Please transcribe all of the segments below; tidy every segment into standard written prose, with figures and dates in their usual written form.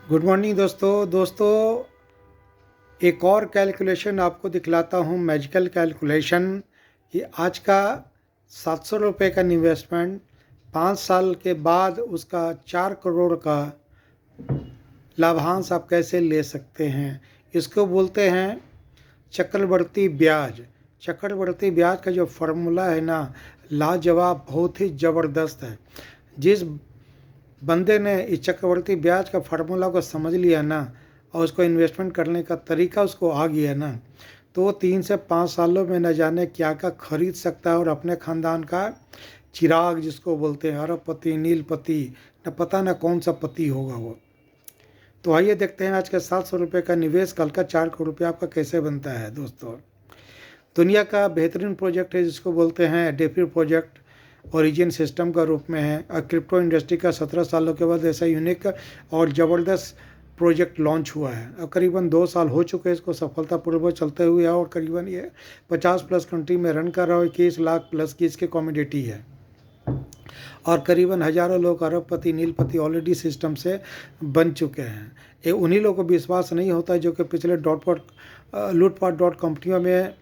Good morning दोस्तों एक और कैलकुलेशन आपको दिखलाता हूँ, मैजिकल कैलकुलेशन कि आज का 700 रुपये का इन्वेस्टमेंट 5 साल के बाद उसका 4 करोड़ का लाभांश आप कैसे ले सकते हैं। इसको बोलते हैं चक्रवर्ती ब्याज। चक्रवर्ती ब्याज का जो फॉर्मूला है ना, लाजवाब, बहुत ही ज़बरदस्त है। जिस बंदे ने इस चक्रवर्ती ब्याज का फार्मूला को समझ लिया ना और उसको इन्वेस्टमेंट करने का तरीका उसको आ गया ना, तो वो 3 से 5 सालों में न जाने क्या क्या खरीद सकता है और अपने ख़ानदान का चिराग, जिसको बोलते हैं अरबपति, नीलपति, न पता न कौन सा पति होगा वो। तो आइए देखते हैं आज के 700 रुपये का निवेश कल का 4 करोड़ रुपये आपका कैसे बनता है। दोस्तों, दुनिया का बेहतरीन प्रोजेक्ट है जिसको बोलते हैं डेफी प्रोजेक्ट, ओरिजिन सिस्टम का रूप में है और क्रिप्टो इंडस्ट्री का 17 सालों के बाद ऐसा यूनिक और ज़बरदस्त प्रोजेक्ट लॉन्च हुआ है। अब करीबन 2 साल हो चुके हैं इसको सफलतापूर्वक चलते हुए और करीबन ये 50+ कंट्री में रन कर रहा है। 21 लाख प्लस की इसकी कम्युनिटी है और करीबन हज़ारों लोग अरबपति, नीलपति ऑलरेडी सिस्टम से बन चुके हैं। ये उन्हीं लोगों को विश्वास नहीं होता जो कि पिछले लूटपाट कंपनियों में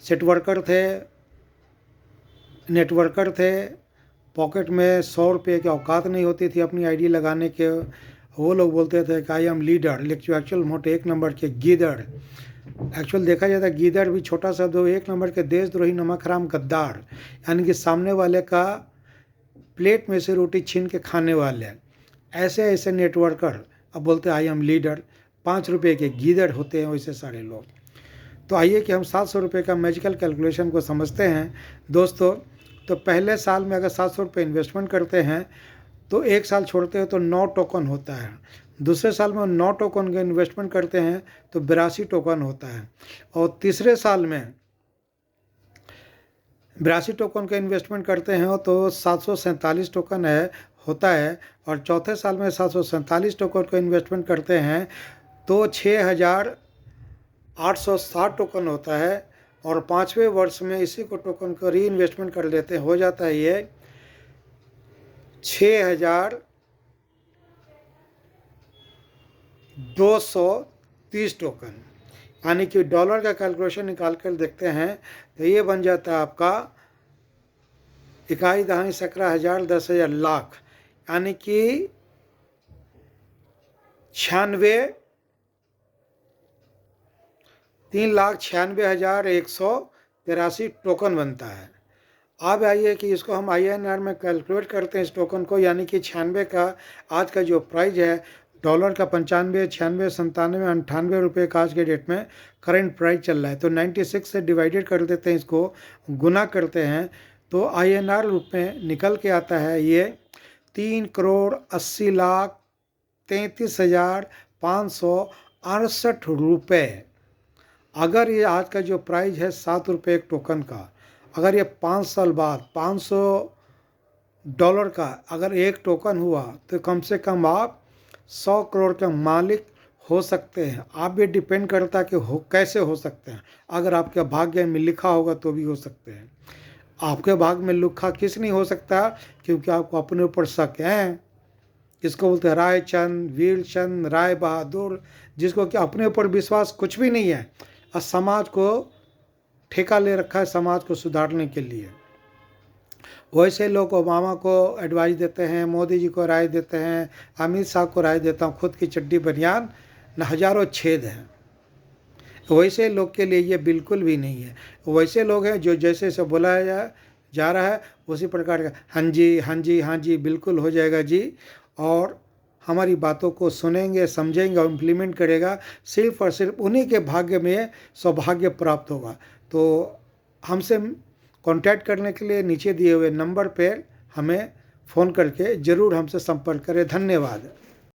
सेट वर्कर थे, नेटवर्कर थे, पॉकेट में 100 रुपये की औकात नहीं होती थी अपनी आईडी लगाने के। वो लोग बोलते थे कि आई एम लीडर, लेकिन एक्चुअल मोटे 1 नंबर के गीदड़। एक्चुअल देखा जाता है गीदड़ भी छोटा सा 1 नंबर के देशद्रोही, नमक हराम, गद्दार, यानी कि सामने वाले का प्लेट में से रोटी छीन के खाने वाले ऐसे ऐसे नेटवर्कर अब बोलते हैं आई एम लीडर। 5 रुपये के गीदड़ होते हैं वैसे सारे लोग। तो आइए कि हम 700 रुपये का मैजिकल कैलकुलेशन को समझते हैं। दोस्तों, तो पहले साल में अगर 700 रुपये इन्वेस्टमेंट करते हैं तो 1 साल छोड़ते हैं तो 9 टोकन होता है। दूसरे साल में 9 टोकन का इन्वेस्टमेंट करते हैं तो 82 टोकन होता है। और तीसरे साल में 82 टोकन का इन्वेस्टमेंट करते हैं तो 747 टोकन होता है। और चौथे साल में 747 टोकन का इन्वेस्टमेंट करते हैं तो 6860 टोकन होता है। और 5वें वर्ष में इसी को टोकन को री इन्वेस्टमेंट कर लेते हैं, हो जाता है ये 6230 टोकन। यानी कि डॉलर का कैलकुलेशन निकाल कर देखते हैं तो ये बन जाता है आपका 1 दहाई 11,000 10,000 लाख, यानी कि 3,96,183 टोकन बनता है। अब आइए कि इसको हम INR में कैलकुलेट करते हैं इस टोकन को, यानी कि 96 का आज का जो प्राइस है डॉलर का 95, 96, 97, 98 रुपये का आज के डेट में करंट प्राइस चल रहा है। तो 96 से डिवाइडेड कर देते हैं, इसको गुना करते हैं तो INR रूप में निकल के आता है ये 3,80,33,568 रुपये। अगर ये आज का जो प्राइस है 7 रुपये एक टोकन का, अगर ये 5 साल बाद $500 का अगर एक टोकन हुआ तो कम से कम आप 100 करोड़ के मालिक हो सकते हैं। आप भी डिपेंड करता है कि कैसे हो सकते हैं। अगर आपके भाग्य में लिखा होगा तो भी हो सकते हैं। आपके भाग्य में लिखा किस नहीं हो सकता, क्योंकि आपको अपने ऊपर शक है। इसको बोलते हैं रायचंद, वीरचंद, राय बहादुर, जिसको कि अपने ऊपर विश्वास कुछ भी नहीं है और समाज को ठेका ले रखा है समाज को सुधारने के लिए। वैसे लोग ओबामा को एडवाइस देते हैं, मोदी जी को राय देते हैं, अमित शाह को राय देता हूँ, खुद की चड्डी बनियान न हजारों छेद हैं। वैसे लोग के लिए ये बिल्कुल भी नहीं है। वैसे लोग हैं जो जैसे जैसे बुलाया जा रहा है उसी प्रकार का हाँ जी हाँ जी हाँ जी बिल्कुल हो जाएगा जी, और हमारी बातों को सुनेंगे, समझेंगे और इम्प्लीमेंट करेगा। सिर्फ और सिर्फ उन्हीं के भाग्य में सौभाग्य प्राप्त होगा। तो हमसे कांटेक्ट करने के लिए नीचे दिए हुए नंबर पर हमें फ़ोन करके ज़रूर हमसे संपर्क करें। धन्यवाद।